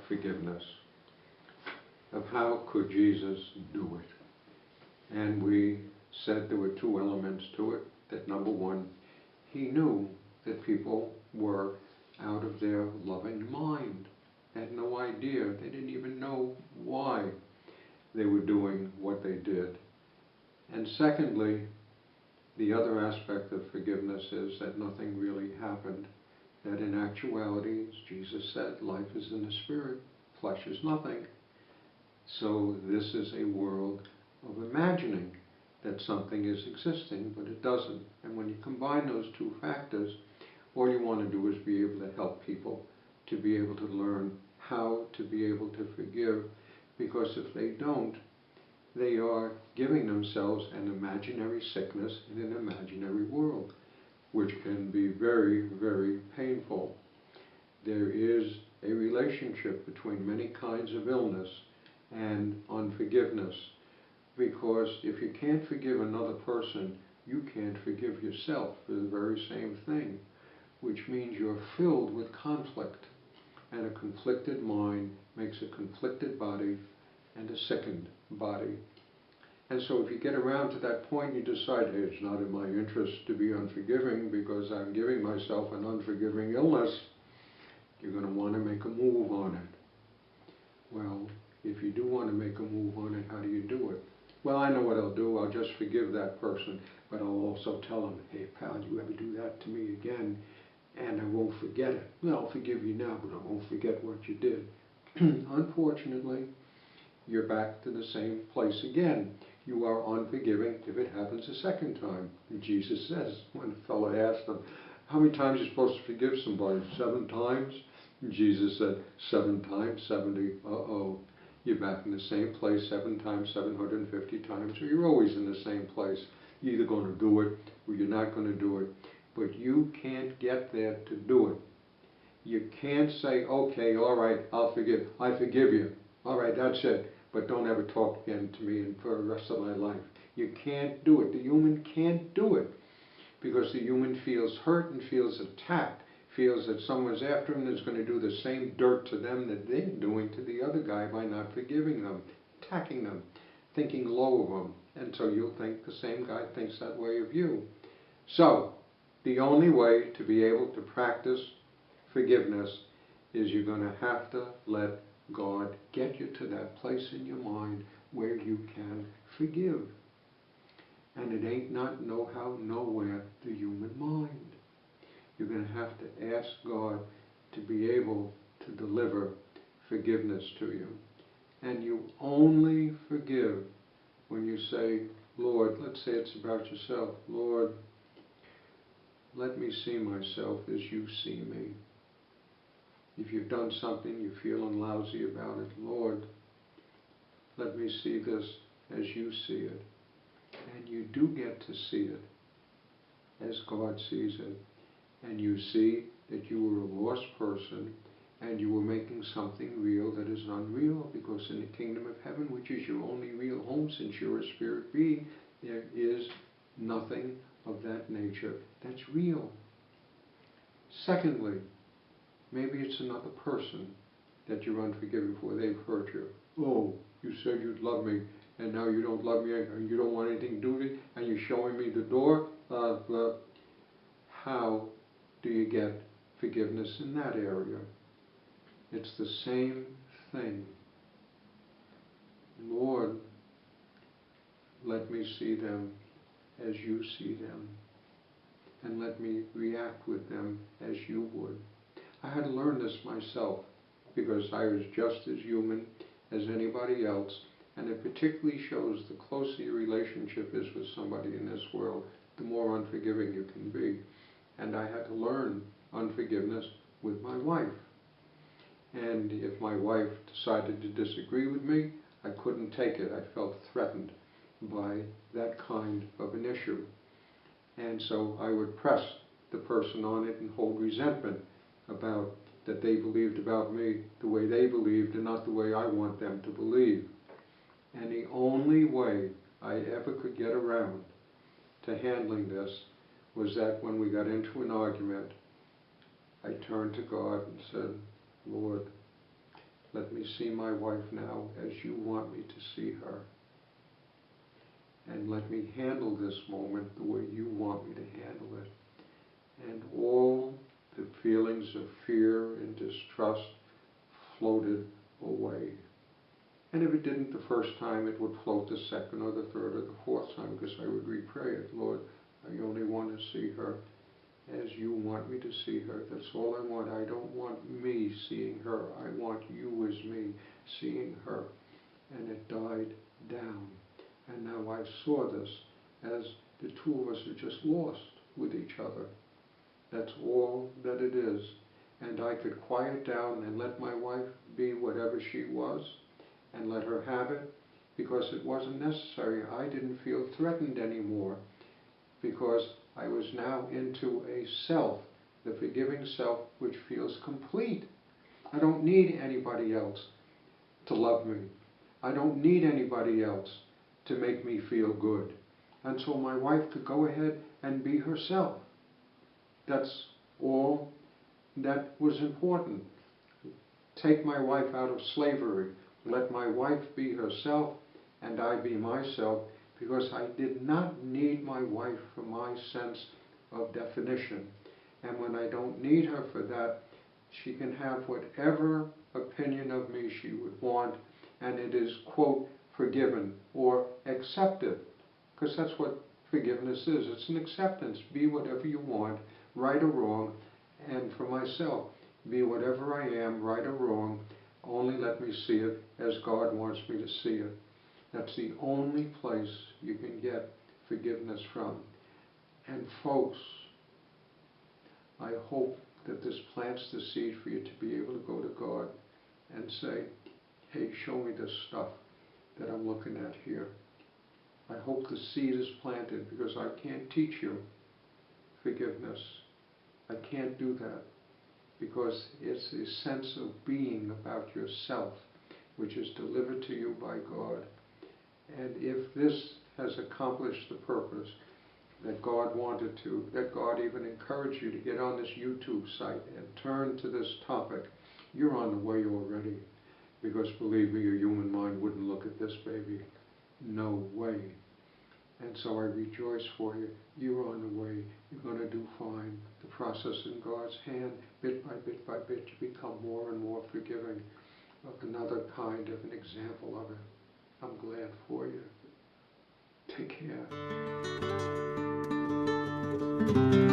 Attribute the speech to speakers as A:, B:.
A: forgiveness, of how could Jesus do it. And we said there were two elements to it. That number one, he knew that people were out of their loving mind. They had no idea. They didn't even know why they were doing what they did. And secondly, the other aspect of forgiveness is that nothing really happened. That in actuality, as Jesus said, life is in the spirit, flesh is nothing. So this is a world of imagining that something is existing, but it doesn't. And when you combine those two factors, all you want to do is be able to help people to be able to learn how to be able to forgive, because if they don't, they are giving themselves an imaginary sickness in an imaginary world, which can be very, very painful. There is a relationship between many kinds of illness and unforgiveness, because if you can't forgive another person, you can't forgive yourself for the very same thing, which means you're filled with conflict, and a conflicted mind makes a conflicted body and a sickened body. And so if you get around to that point, you decide, hey, it's not in my interest to be unforgiving because I'm giving myself an unforgiving illness, you're going to want to make a move on it. Well, if you do want to make a move on it, how do you do it? Well, I know what I'll do. I'll just forgive that person, but I'll also tell them, hey, pal, you ever do that to me again, and I won't forget it. Well, I'll forgive you now, but I won't forget what you did. Unfortunately, you're back to the same place again. You are unforgiving if it happens a second time. And Jesus says, when a fellow asked him, how many times are you supposed to forgive somebody? 7 times? And Jesus said, 7 times 70. Uh-oh. You're back in the same place 7 times 750 times, or you're always in the same place. You're either going to do it or you're not going to do it. But you can't get there to do it. You can't say, okay, all right, I'll forgive. I forgive you. All right, that's it. But don't ever talk again to me and for the rest of my life. You can't do it. The human can't do it, because the human feels hurt and feels attacked, feels that someone's after him that's going to do the same dirt to them that they're doing to the other guy by not forgiving them, attacking them, thinking low of them. And so you'll think the same guy thinks that way of you. So the only way to be able to practice forgiveness is you're going to have to let God get you to that place in your mind where you can forgive. And it ain't not know-how, nowhere, the human mind. You're going to have to ask God to be able to deliver forgiveness to you. And you only forgive when you say, Lord, let's say it's about yourself, Lord, let me see myself as you see me. If you've done something, you're feeling lousy about it, Lord, let me see this as you see it. And you do get to see it as God sees it. And you see that you were a lost person and you were making something real that is unreal, because in the kingdom of heaven, which is your only real home since you're a spirit being, there is nothing of that nature that's real. Secondly, maybe it's another person that you're unforgiving for. They've hurt you. Oh, you said you'd love me, and now you don't love me, and you don't want anything to do with me, and you're showing me the door. How do you get forgiveness in that area? It's the same thing. Lord, let me see them as you see them, and let me react with them as you would. I had to learn this myself, because I was just as human as anybody else, and it particularly shows the closer your relationship is with somebody in this world, the more unforgiving you can be. And I had to learn unforgiveness with my wife. And if my wife decided to disagree with me, I couldn't take it. I felt threatened by that kind of an issue. And so I would press the person on it and hold resentment about that they believed about me the way they believed and not the way I want them to believe. And the only way I ever could get around to handling this was that when we got into an argument, I turned to God and said, Lord, let me see my wife now as you want me to see her. And let me handle this moment the way you want me to handle it. And all the feelings of fear and distrust floated away. And if it didn't the first time, it would float the second or the third or the fourth time, because I would repray it. Lord, I only want to see her as you want me to see her. That's all I want. I don't want me seeing her. I want you as me seeing her. And it died down. And now I saw this as the two of us are just lost with each other. That's all that it is. And I could quiet down and let my wife be whatever she was and let her have it, because it wasn't necessary. I didn't feel threatened anymore, because I was now into a self, the forgiving self, which feels complete. I don't need anybody else to love me. I don't need anybody else to make me feel good. And so my wife could go ahead and be herself. That's all that was important. Take my wife out of slavery. Let my wife be herself and I be myself, because I did not need my wife for my sense of definition. And when I don't need her for that, she can have whatever opinion of me she would want, and it is, quote, forgiven or accepted, because that's what forgiveness is. It's an acceptance. Be whatever you want, right or wrong. And for myself, be whatever I am, right or wrong, only let me see it as God wants me to see it. That's the only place you can get forgiveness from. And folks, I hope that this plants the seed for you to be able to go to God and say, hey, show me this stuff that I'm looking at here. I hope the seed is planted, because I can't teach you forgiveness. I can't do that, because it's a sense of being about yourself, which is delivered to you by God. And if this has accomplished the purpose that God wanted to, that God even encouraged you to get on this YouTube site and turn to this topic, you're on the way already. Because believe me, your human mind wouldn't look at this baby. No way. And so I rejoice for you. You're on the way. You're going to do fine. The process in God's hand, bit by bit, you become more and more forgiving of another kind of an example of it. I'm glad for you. Take care.